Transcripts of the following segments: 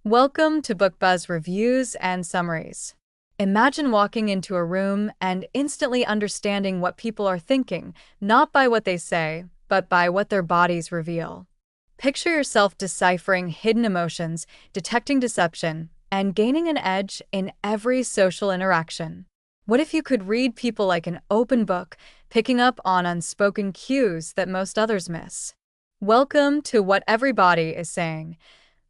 Welcome to BookBuzz Reviews and Summaries. Imagine walking into a room and instantly understanding what people are thinking, not by what they say, but by what their bodies reveal. Picture yourself deciphering hidden emotions, detecting deception, and gaining an edge in every social interaction. What if you could read people like an open book, picking up on unspoken cues that most others miss? Welcome to What Everybody is Saying,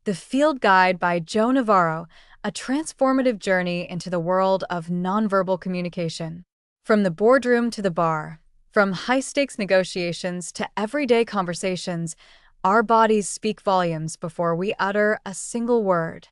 the Field Guide by Joe Navarro, a transformative journey into the world of nonverbal communication. From the boardroom to the bar, from high-stakes negotiations to everyday conversations, our bodies speak volumes before we utter a single word.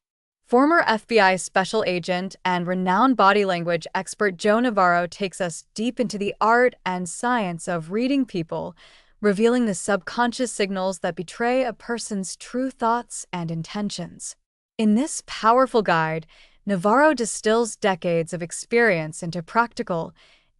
Former FBI special agent and renowned body language expert Joe Navarro takes us deep into the art and science of reading people, revealing the subconscious signals that betray a person's true thoughts and intentions. In this powerful guide, Navarro distills decades of experience into practical,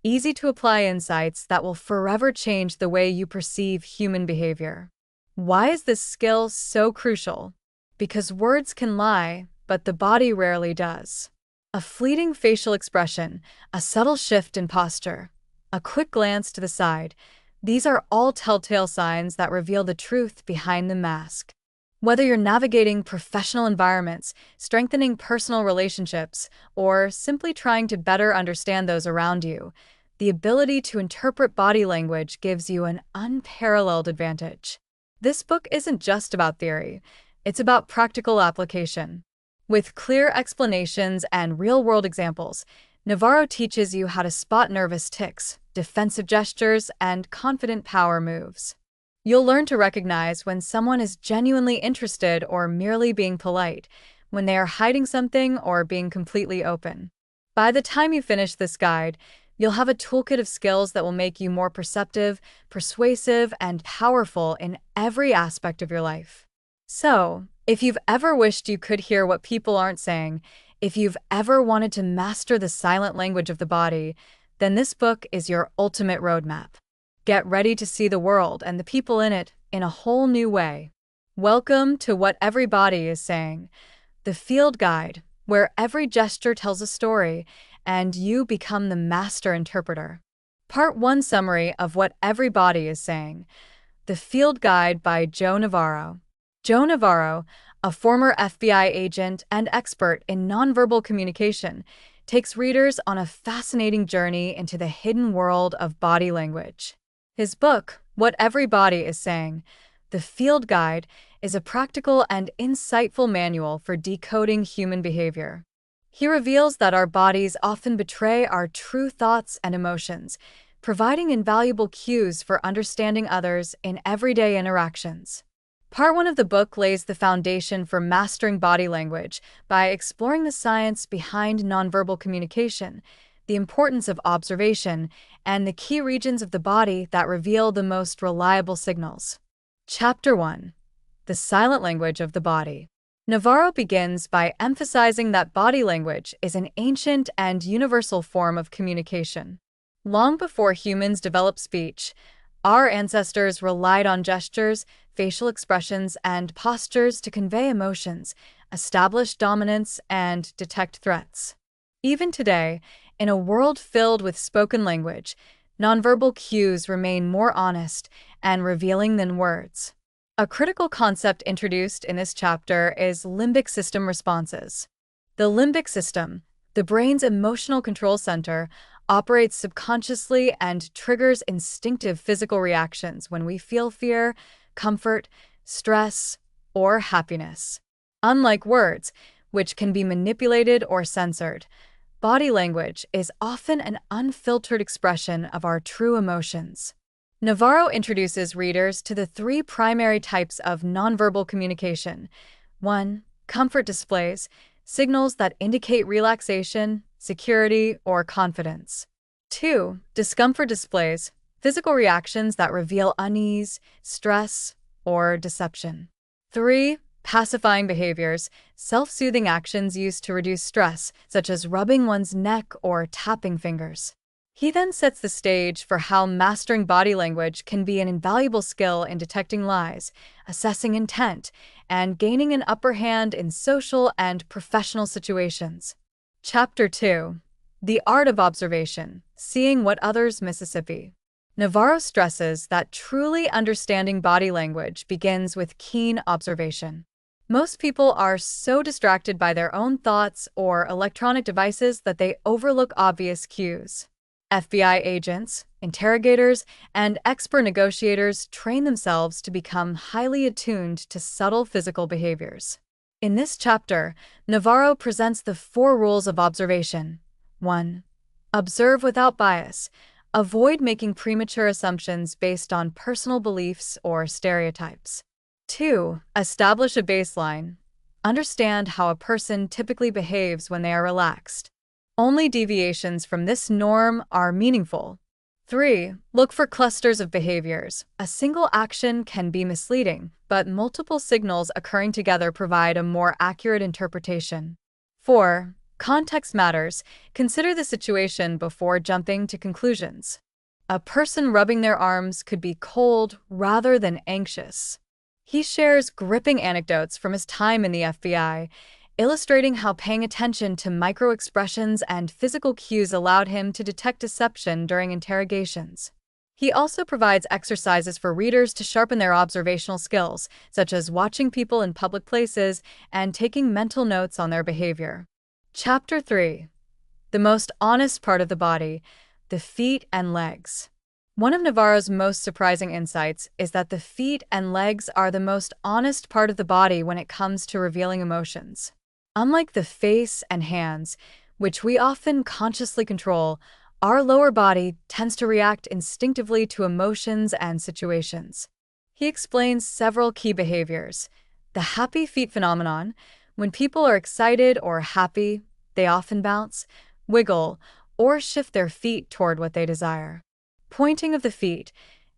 easy-to-apply insights that will forever change the way you perceive human behavior. Why is this skill so crucial? Because words can lie, but the body rarely does. A fleeting facial expression, a subtle shift in posture, a quick glance to the side, these are all telltale signs that reveal the truth behind the mask. Whether you're navigating professional environments, strengthening personal relationships, or simply trying to better understand those around you, the ability to interpret body language gives you an unparalleled advantage. This book isn't just about theory, it's about practical application. With clear explanations and real-world examples, Navarro teaches you how to spot nervous tics, defensive gestures, and confident power moves. You'll learn to recognize when someone is genuinely interested or merely being polite, when they are hiding something or being completely open. By the time you finish this guide, you'll have a toolkit of skills that will make you more perceptive, persuasive, and powerful in every aspect of your life. So, if you've ever wished you could hear what people aren't saying, if you've ever wanted to master the silent language of the body, then this book is your ultimate roadmap. Get ready to see the world and the people in it in a whole new way. Welcome to What Everybody is Saying, the Field Guide, where every gesture tells a story and you become the master interpreter. Part 1 Summary of What Everybody is Saying, the Field Guide by Joe Navarro. Joe Navarro, a former FBI agent and expert in nonverbal communication, takes readers on a fascinating journey into the hidden world of body language. His book, What Everybody is Saying, The Field Guide, is a practical and insightful manual for decoding human behavior. He reveals that our bodies often betray our true thoughts and emotions, providing invaluable cues for understanding others in everyday interactions. Part 1 of the book lays the foundation for mastering body language by exploring the science behind nonverbal communication, the importance of observation, and the key regions of the body that reveal the most reliable signals. Chapter 1: The Silent Language of the Body. Navarro begins by emphasizing that body language is an ancient and universal form of communication. Long before humans developed speech, our ancestors relied on gestures, facial expressions, and postures to convey emotions, establish dominance, and detect threats. Even today, in a world filled with spoken language, nonverbal cues remain more honest and revealing than words. A critical concept introduced in this chapter is limbic system responses. The limbic system, the brain's emotional control center, operates subconsciously and triggers instinctive physical reactions when we feel fear, comfort, stress, or happiness. Unlike words, which can be manipulated or censored, body language is often an unfiltered expression of our true emotions. Navarro introduces readers to the 3 primary types of nonverbal communication. 1. Comfort displays, signals that indicate relaxation, security, or confidence. 2. Discomfort displays, physical reactions that reveal unease, stress, or deception. 3. Pacifying behaviors, self-soothing actions used to reduce stress, such as rubbing one's neck or tapping fingers. He then sets the stage for how mastering body language can be an invaluable skill in detecting lies, assessing intent, and gaining an upper hand in social and professional situations. Chapter 2. The Art of Observation, Seeing What Others Mississippi. Navarro stresses that truly understanding body language begins with keen observation. Most people are so distracted by their own thoughts or electronic devices that they overlook obvious cues. FBI agents, interrogators, and expert negotiators train themselves to become highly attuned to subtle physical behaviors. In this chapter, Navarro presents the 4 rules of observation. 1. Observe without bias. Avoid making premature assumptions based on personal beliefs or stereotypes. 2. Establish a baseline. Understand how a person typically behaves when they are relaxed. Only deviations from this norm are meaningful. 3. Look for clusters of behaviors. A single action can be misleading, but multiple signals occurring together provide a more accurate interpretation. 4. Context matters. Consider the situation before jumping to conclusions. A person rubbing their arms could be cold rather than anxious. He shares gripping anecdotes from his time in the FBI, illustrating how paying attention to micro-expressions and physical cues allowed him to detect deception during interrogations. He also provides exercises for readers to sharpen their observational skills, such as watching people in public places and taking mental notes on their behavior. Chapter 3. The most honest part of the body, the feet and legs. One of Navarro's most surprising insights is that the feet and legs are the most honest part of the body when it comes to revealing emotions. Unlike the face and hands, which we often consciously control, our lower body tends to react instinctively to emotions and situations. He explains several key behaviors. The happy feet phenomenon. When people are excited or happy, they often bounce, wiggle, or shift their feet toward what they desire. Pointing of the feet.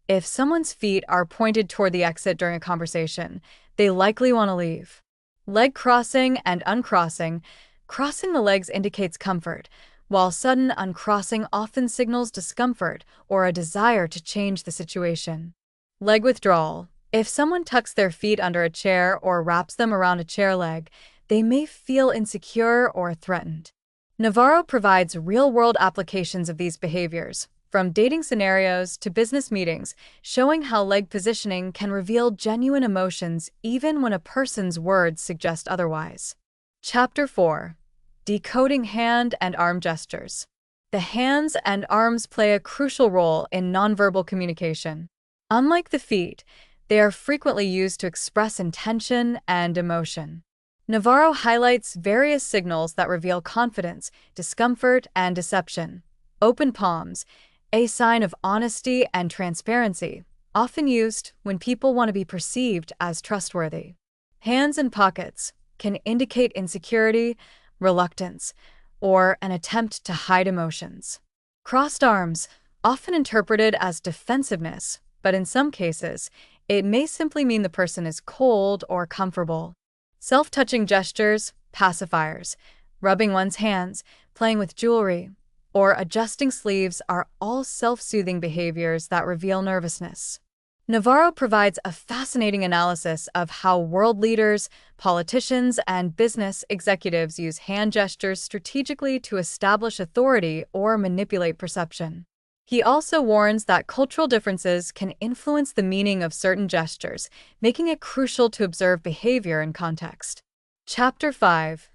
If someone's feet are pointed toward the exit during a conversation, they likely want to leave. Leg crossing and uncrossing. Crossing the legs indicates comfort, while sudden uncrossing often signals discomfort or a desire to change the situation. Leg withdrawal. If someone tucks their feet under a chair or wraps them around a chair leg, they may feel insecure or threatened. Navarro provides real-world applications of these behaviors, from dating scenarios to business meetings, showing how leg positioning can reveal genuine emotions even when a person's words suggest otherwise. Chapter 4. Decoding hand and arm gestures. The hands and arms play a crucial role in nonverbal communication. Unlike the feet, they are frequently used to express intention and emotion. Navarro highlights various signals that reveal confidence, discomfort, and deception. Open palms, a sign of honesty and transparency, often used when people want to be perceived as trustworthy. Hands in pockets can indicate insecurity, reluctance, or an attempt to hide emotions. Crossed arms, often interpreted as defensiveness, but in some cases, it may simply mean the person is cold or comfortable. Self-touching gestures, pacifiers, rubbing one's hands, playing with jewelry, or adjusting sleeves are all self-soothing behaviors that reveal nervousness. Navarro provides a fascinating analysis of how world leaders, politicians, and business executives use hand gestures strategically to establish authority or manipulate perception. He also warns that cultural differences can influence the meaning of certain gestures, making it crucial to observe behavior in context. Chapter 5.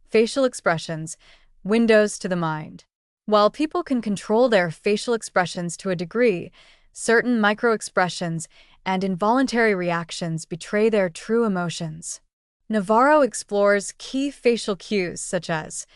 Facial Expressions, Windows to the Mind. While people can control their facial expressions to a degree, certain micro-expressions and involuntary reactions betray their true emotions. Navarro explores key facial cues such as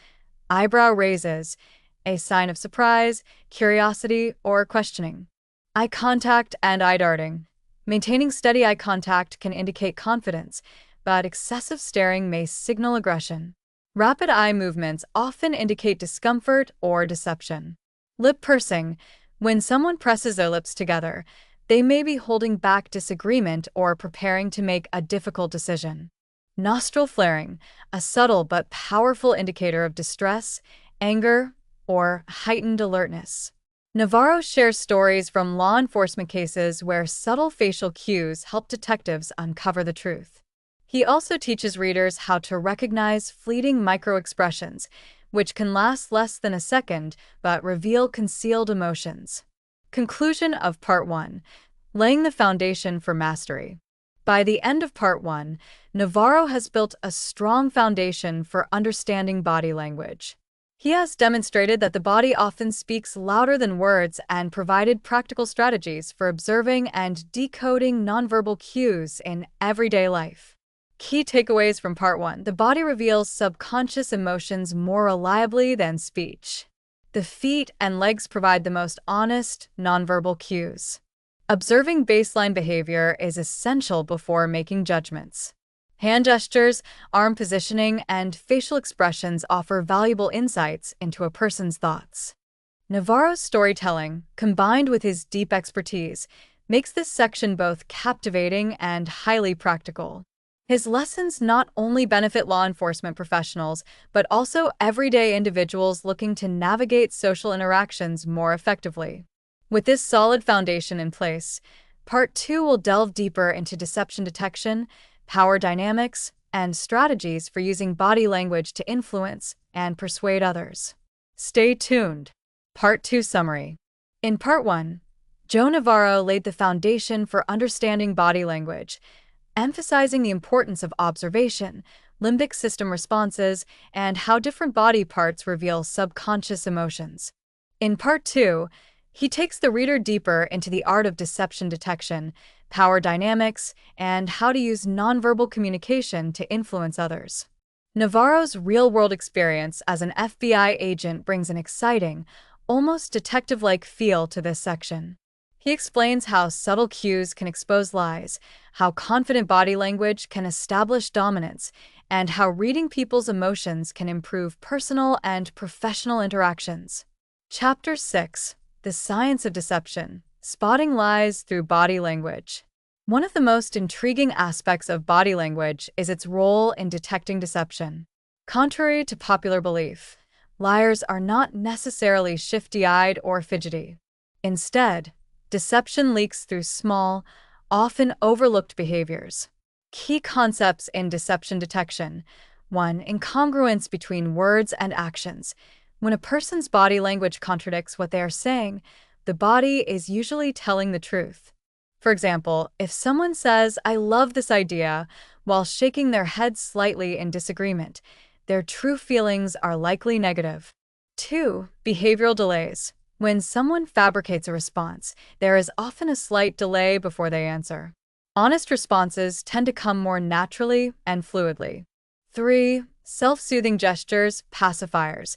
eyebrow raises, a sign of surprise, curiosity, or questioning. Eye contact and eye darting. Maintaining steady eye contact can indicate confidence, but excessive staring may signal aggression. Rapid eye movements often indicate discomfort or deception. Lip pursing. When someone presses their lips together, they may be holding back disagreement or preparing to make a difficult decision. Nostril flaring, a subtle but powerful indicator of distress, anger, or heightened alertness. Navarro shares stories from law enforcement cases where subtle facial cues help detectives uncover the truth. He also teaches readers how to recognize fleeting microexpressions, which can last less than a second but reveal concealed emotions. Conclusion of Part 1: Laying the Foundation for Mastery. By the end of Part 1, Navarro has built a strong foundation for understanding body language. He has demonstrated that the body often speaks louder than words and provided practical strategies for observing and decoding nonverbal cues in everyday life. Key takeaways from Part 1: The body reveals subconscious emotions more reliably than speech. The feet and legs provide the most honest, nonverbal cues. Observing baseline behavior is essential before making judgments. Hand gestures, arm positioning, and facial expressions offer valuable insights into a person's thoughts. Navarro's storytelling, combined with his deep expertise, makes this section both captivating and highly practical. His lessons not only benefit law enforcement professionals, but also everyday individuals looking to navigate social interactions more effectively. With this solid foundation in place, Part 2 will delve deeper into deception detection, power dynamics, and strategies for using body language to influence and persuade others. Stay tuned. Part 2 Summary. In Part 1, Joe Navarro laid the foundation for understanding body language, emphasizing the importance of observation, limbic system responses, and how different body parts reveal subconscious emotions. In Part 2, he takes the reader deeper into the art of deception detection, power dynamics, and how to use nonverbal communication to influence others. Navarro's real-world experience as an FBI agent brings an exciting, almost detective-like feel to this section. He explains how subtle cues can expose lies, how confident body language can establish dominance, and how reading people's emotions can improve personal and professional interactions. Chapter 6: The Science of Deception: Spotting Lies Through Body Language. One of the most intriguing aspects of body language is its role in detecting deception. Contrary to popular belief, liars are not necessarily shifty-eyed or fidgety. Instead, deception leaks through small, often overlooked behaviors. Key concepts in deception detection: 1. Incongruence between words and actions. When a person's body language contradicts what they are saying, the body is usually telling the truth. For example, if someone says, "I love this idea," while shaking their head slightly in disagreement, their true feelings are likely negative. 2. Behavioral delays. When someone fabricates a response, there is often a slight delay before they answer. Honest responses tend to come more naturally and fluidly. 3. Self-soothing gestures, pacifiers.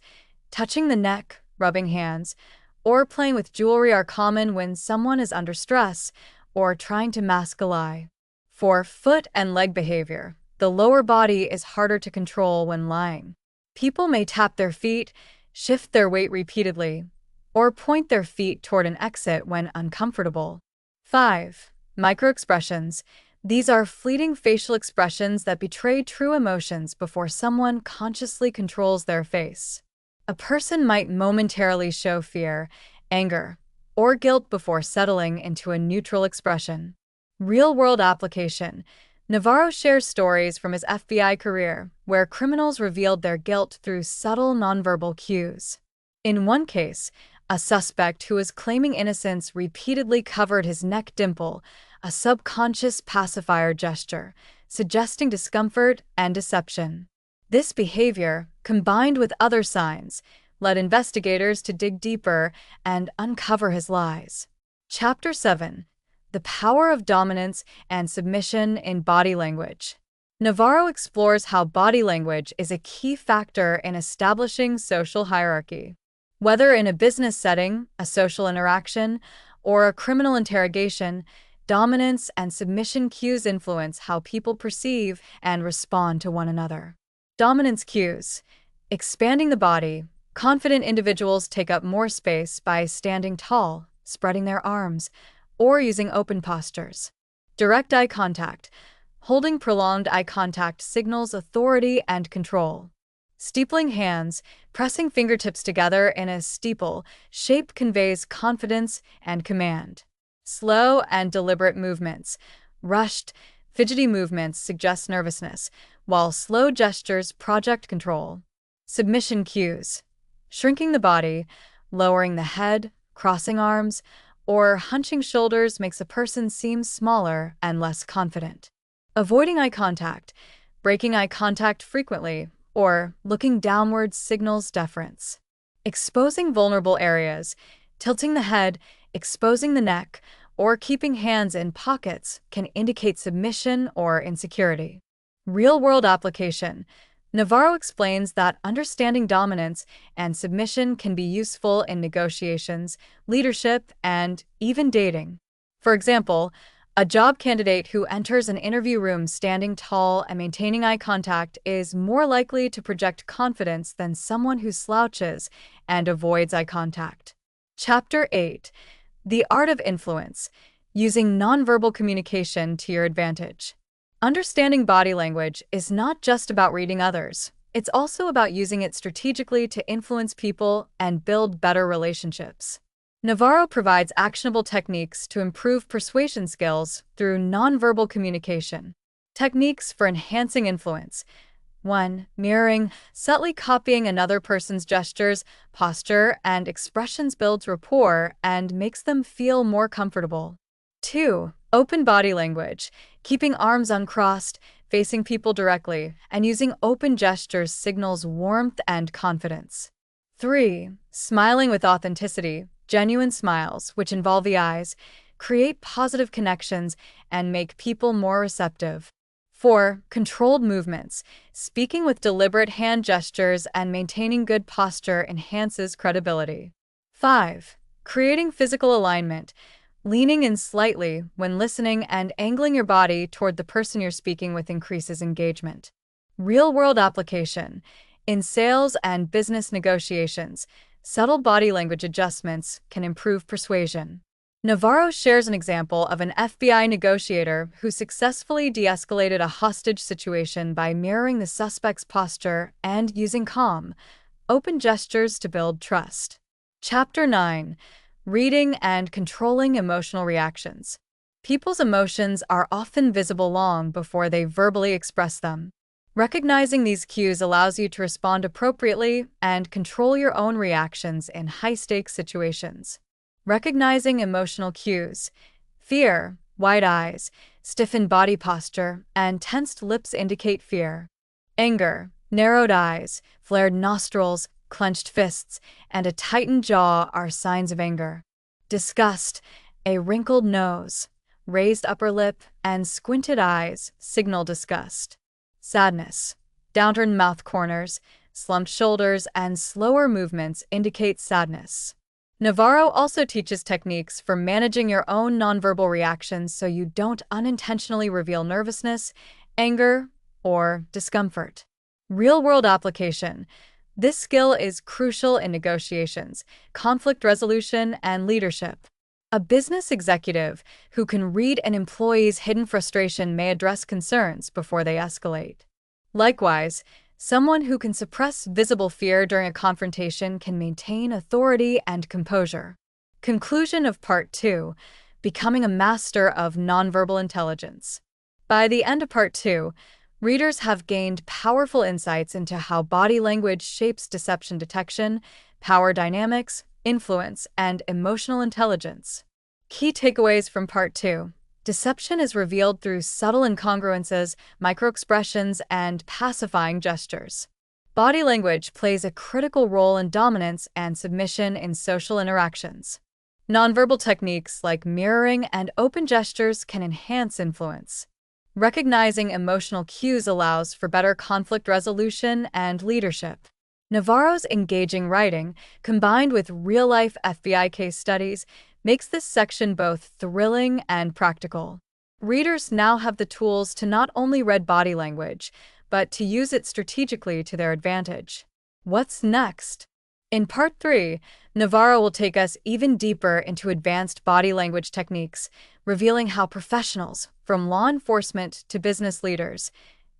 Touching the neck, rubbing hands, or playing with jewelry are common when someone is under stress or trying to mask a lie. 4. Foot and leg behavior. The lower body is harder to control when lying. People may tap their feet, shift their weight repeatedly, or point their feet toward an exit when uncomfortable. 5. Microexpressions. These are fleeting facial expressions that betray true emotions before someone consciously controls their face. A person might momentarily show fear, anger, or guilt before settling into a neutral expression. Real-world application. Navarro shares stories from his FBI career where criminals revealed their guilt through subtle nonverbal cues. In one case, a suspect who was claiming innocence repeatedly covered his neck dimple, a subconscious pacifier gesture, suggesting discomfort and deception. This behavior, combined with other signs, led investigators to dig deeper and uncover his lies. Chapter 7: The Power of Dominance and Submission in Body Language. Navarro explores how body language is a key factor in establishing social hierarchy. Whether in a business setting, a social interaction, or a criminal interrogation, dominance and submission cues influence how people perceive and respond to one another. Dominance cues. Expanding the body. Confident individuals take up more space by standing tall, spreading their arms, or using open postures. Direct eye contact. Holding prolonged eye contact signals authority and control. Steepling hands, pressing fingertips together in a steeple shape conveys confidence and command. Slow and deliberate movements. Rushed, fidgety movements suggest nervousness, while slow gestures project control. Submission cues. Shrinking the body, lowering the head, crossing arms, or hunching shoulders makes a person seem smaller and less confident. Avoiding eye contact, breaking eye contact frequently, or looking downwards signals deference. Exposing vulnerable areas, tilting the head, exposing the neck, or keeping hands in pockets can indicate submission or insecurity. Real-world application. Navarro explains that understanding dominance and submission can be useful in negotiations, leadership, and even dating. For example, a job candidate who enters an interview room standing tall and maintaining eye contact is more likely to project confidence than someone who slouches and avoids eye contact. Chapter 8. The Art of Influence. Using nonverbal communication to your advantage. Understanding body language is not just about reading others. It's also about using it strategically to influence people and build better relationships. Navarro provides actionable techniques to improve persuasion skills through nonverbal communication. Techniques for enhancing influence. 1. Mirroring. Subtly copying another person's gestures, posture, and expressions builds rapport and makes them feel more comfortable. 2. Open body language. Keeping arms uncrossed, facing people directly, and using open gestures signals warmth and confidence. 3. Smiling with authenticity. Genuine smiles, which involve the eyes, create positive connections and make people more receptive. 4. Controlled movements. Speaking with deliberate hand gestures and maintaining good posture enhances credibility. 5. Creating physical alignment. Leaning in slightly when listening and angling your body toward the person you're speaking with increases engagement. Real-world application. In sales and business negotiations, subtle body language adjustments can improve persuasion. Navarro shares an example of an FBI negotiator who successfully de-escalated a hostage situation by mirroring the suspect's posture and using calm, open gestures to build trust. Chapter 9. Reading and controlling emotional reactions. People's emotions are often visible long before they verbally express them. Recognizing these cues allows you to respond appropriately and control your own reactions in high-stakes situations. Recognizing emotional cues. Fear, wide eyes, stiffened body posture, and tensed lips indicate fear. Anger, narrowed eyes, flared nostrils, clenched fists, and a tightened jaw are signs of anger. Disgust, a wrinkled nose, raised upper lip, and squinted eyes signal disgust. Sadness, downturned mouth corners, slumped shoulders, and slower movements indicate sadness. Navarro also teaches techniques for managing your own nonverbal reactions so you don't unintentionally reveal nervousness, anger, or discomfort. Real-world application. This skill is crucial in negotiations, conflict resolution, and leadership. A business executive who can read an employee's hidden frustration may address concerns before they escalate. Likewise, someone who can suppress visible fear during a confrontation can maintain authority and composure. Conclusion of Part 2. Becoming a master of nonverbal intelligence. By the end of Part 2, readers have gained powerful insights into how body language shapes deception detection, power dynamics, influence, and emotional intelligence. Key takeaways from Part 2. Deception is revealed through subtle incongruences, microexpressions, and pacifying gestures. Body language plays a critical role in dominance and submission in social interactions. Nonverbal techniques like mirroring and open gestures can enhance influence. Recognizing emotional cues allows for better conflict resolution and leadership. Navarro's engaging writing, combined with real-life FBI case studies, makes this section both thrilling and practical. Readers now have the tools to not only read body language, but to use it strategically to their advantage. What's next? In Part 3, Navarro will take us even deeper into advanced body language techniques, revealing how professionals, from law enforcement to business leaders,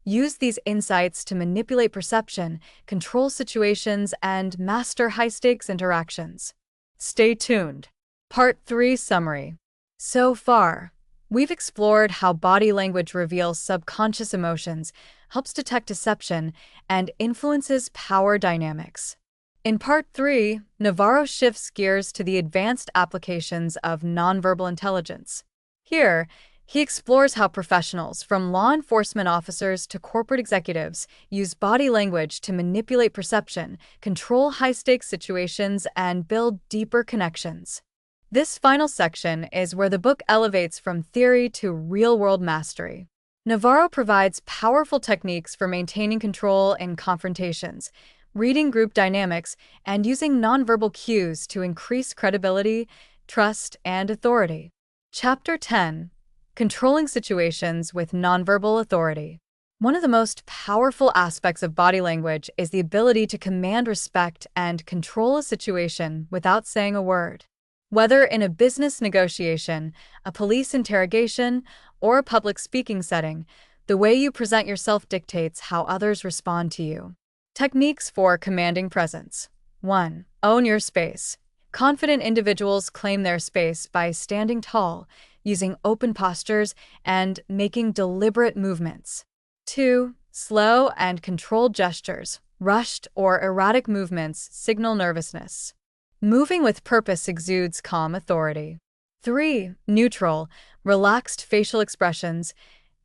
Use these insights to manipulate perception, control situations, and master high-stakes interactions. Stay tuned. Part 3 Summary. So far, we've explored how body language reveals subconscious emotions, helps detect deception, and influences power dynamics. In Part 3, Navarro shifts gears to the advanced applications of nonverbal intelligence. Here, he explores how professionals, from law enforcement officers to corporate executives, use body language to manipulate perception, control high-stakes situations, and build deeper connections. This final section is where the book elevates from theory to real-world mastery. Navarro provides powerful techniques for maintaining control in confrontations, reading group dynamics, and using nonverbal cues to increase credibility, trust, and authority. Chapter 10. Controlling situations with nonverbal authority. One of the most powerful aspects of body language is the ability to command respect and control a situation without saying a word. Whether in a business negotiation, a police interrogation, or a public speaking setting, the way you present yourself dictates how others respond to you. Techniques for commanding presence. 1. Own your space. Confident individuals claim their space by standing tall, using open postures, and making deliberate movements. 2. Slow and controlled gestures. Rushed or erratic movements signal nervousness. Moving with purpose exudes calm authority. 3. Neutral, relaxed facial expressions.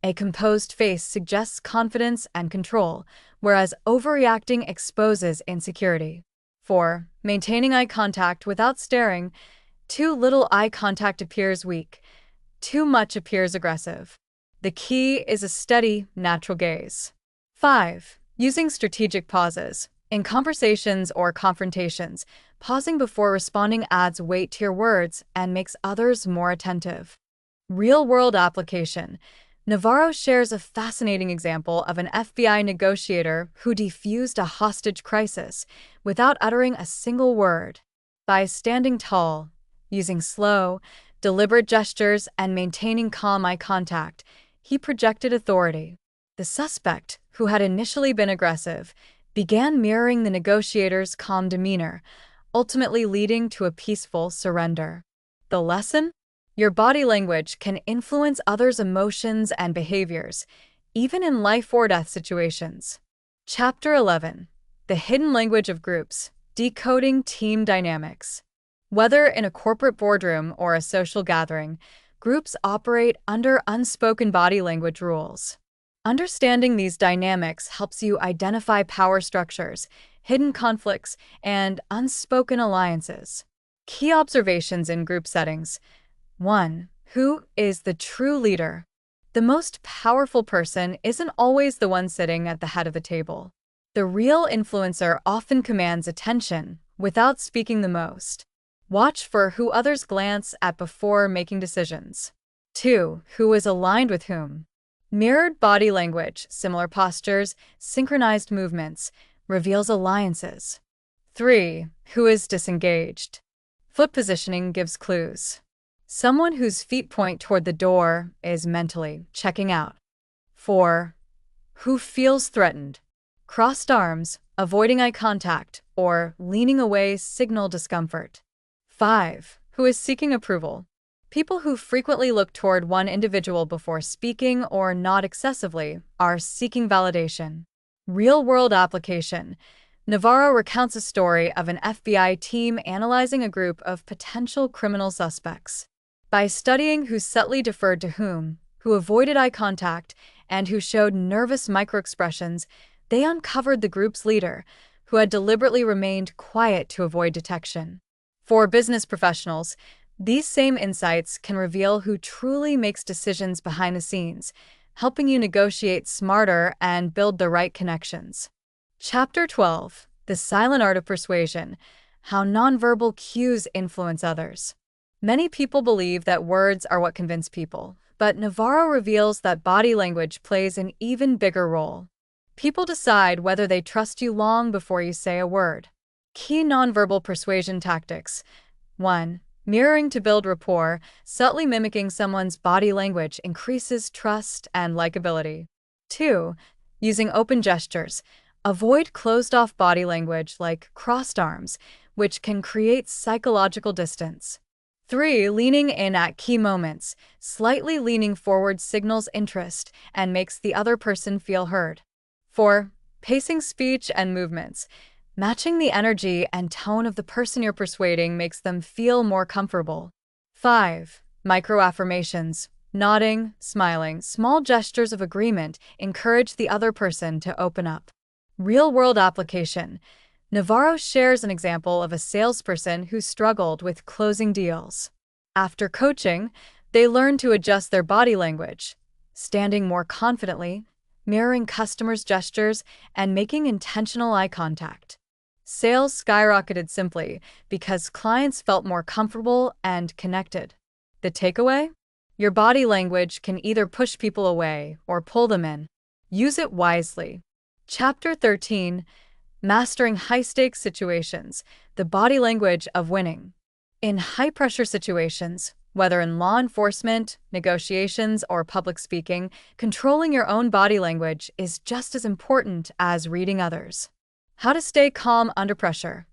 A composed face suggests confidence and control, whereas overreacting exposes insecurity. 4. Maintaining eye contact without staring. Too little eye contact appears weak. Too much appears aggressive. The key is a steady, natural gaze. 5. Using strategic pauses. In conversations or confrontations, pausing before responding adds weight to your words and makes others more attentive. Real-world application. Navarro shares a fascinating example of an FBI negotiator who defused a hostage crisis without uttering a single word. By standing tall, using slow, deliberate gestures, and maintaining calm eye contact, he projected authority. The suspect, who had initially been aggressive, began mirroring the negotiator's calm demeanor, ultimately leading to a peaceful surrender. The lesson? Your body language can influence others' emotions and behaviors, even in life-or-death situations. Chapter 11. The Hidden Language of Groups. Decoding Team Dynamics. Whether in a corporate boardroom or a social gathering, groups operate under unspoken body language rules. Understanding these dynamics helps you identify power structures, hidden conflicts, and unspoken alliances. Key observations in group settings. 1. Who is the true leader? The most powerful person isn't always the one sitting at the head of the table. The real influencer often commands attention without speaking the most. Watch for who others glance at before making decisions. 2. Who is aligned with whom? Mirrored body language, similar postures, synchronized movements, reveals alliances. 3. Who is disengaged? Foot positioning gives clues. Someone whose feet point toward the door is mentally checking out. 4. Who feels threatened? Crossed arms, avoiding eye contact, or leaning away signal discomfort. 5. Who is seeking approval? People who frequently look toward one individual before speaking or nod excessively are seeking validation. Real-world application. Navarro recounts a story of an FBI team analyzing a group of potential criminal suspects. By studying who subtly deferred to whom, who avoided eye contact, and who showed nervous microexpressions, they uncovered the group's leader, who had deliberately remained quiet to avoid detection. For business professionals, these same insights can reveal who truly makes decisions behind the scenes, helping you negotiate smarter and build the right connections. Chapter 12. The Silent Art of Persuasion. How Nonverbal Cues Influence Others. Many people believe that words are what convince people, but Navarro reveals that body language plays an even bigger role. People decide whether they trust you long before you say a word. Key nonverbal persuasion tactics. 1. Mirroring to build rapport. Subtly mimicking someone's body language increases trust and likability. 2. Using open gestures. Avoid closed-off body language like crossed arms, which can create psychological distance. 3. Leaning in at key moments. Slightly leaning forward signals interest and makes the other person feel heard. 4. Pacing speech and movements. Matching the energy and tone of the person you're persuading makes them feel more comfortable. 5. Micro-affirmations. Nodding, smiling, small gestures of agreement encourage the other person to open up. Real-world application. Navarro shares an example of a salesperson who struggled with closing deals. After coaching, they learned to adjust their body language, standing more confidently, mirroring customers' gestures, and making intentional eye contact. Sales skyrocketed simply because clients felt more comfortable and connected. The takeaway? Your body language can either push people away or pull them in. Use it wisely. Chapter 13. Mastering high-stakes situations, the body language of winning. In high-pressure situations, whether in law enforcement, negotiations, or public speaking, controlling your own body language is just as important as reading others. How to stay calm under pressure.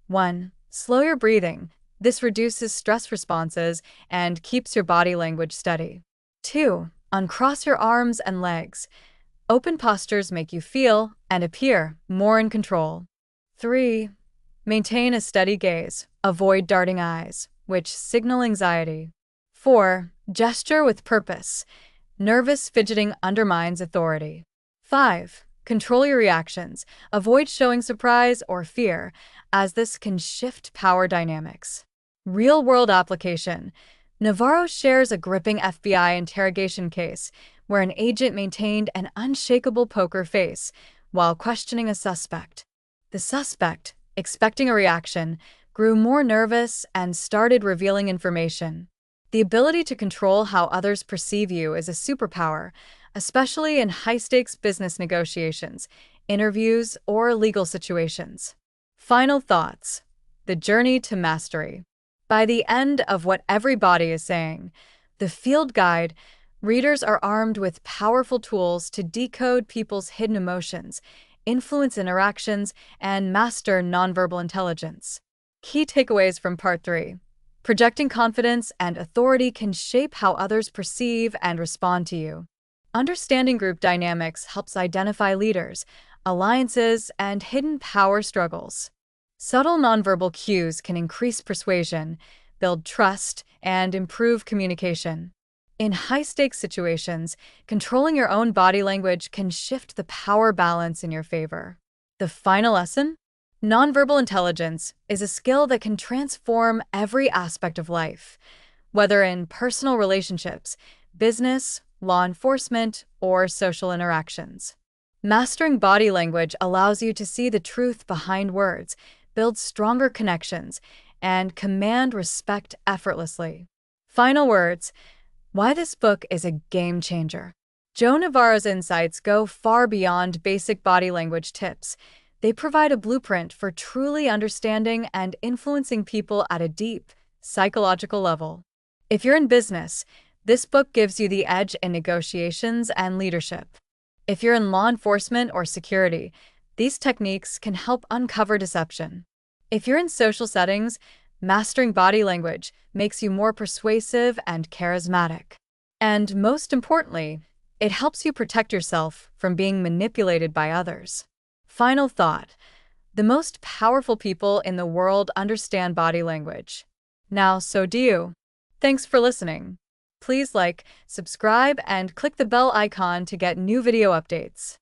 1. Slow your breathing. This reduces stress responses and keeps your body language steady. 2. Uncross your arms and legs. Open postures make you feel and appear more in control. 3. Maintain a steady gaze. Avoid darting eyes, which signal anxiety. 4. Gesture with purpose. Nervous fidgeting undermines authority. 5. Control your reactions. Avoid showing surprise or fear, as this can shift power dynamics. Real-world application. Navarro shares a gripping FBI interrogation case where an agent maintained an unshakable poker face while questioning a suspect. The suspect, expecting a reaction, grew more nervous and started revealing information. The ability to control how others perceive you is a superpower, especially in high-stakes business negotiations, interviews, or legal situations. Final thoughts. The journey to mastery. By the end of What Everybody is Saying, the field guide, readers are armed with powerful tools to decode people's hidden emotions, influence interactions, and master nonverbal intelligence. Key takeaways from Part 3. Projecting confidence and authority can shape how others perceive and respond to you. Understanding group dynamics helps identify leaders, alliances, and hidden power struggles. Subtle nonverbal cues can increase persuasion, build trust, and improve communication. In high-stakes situations, controlling your own body language can shift the power balance in your favor. The final lesson? Nonverbal intelligence is a skill that can transform every aspect of life, whether in personal relationships, business, law enforcement, or social interactions. Mastering body language allows you to see the truth behind words, build stronger connections, and command respect effortlessly. Final words. Why this book is a game changer. Joe Navarro's insights go far beyond basic body language tips. They provide a blueprint for truly understanding and influencing people at a deep, psychological level. If you're in business, this book gives you the edge in negotiations and leadership. If you're in law enforcement or security, these techniques can help uncover deception. If you're in social settings, mastering body language makes you more persuasive and charismatic. And most importantly, it helps you protect yourself from being manipulated by others. Final thought. The most powerful people in the world understand body language. Now, so do you. Thanks for listening. Please like, subscribe, and click the bell icon to get new video updates.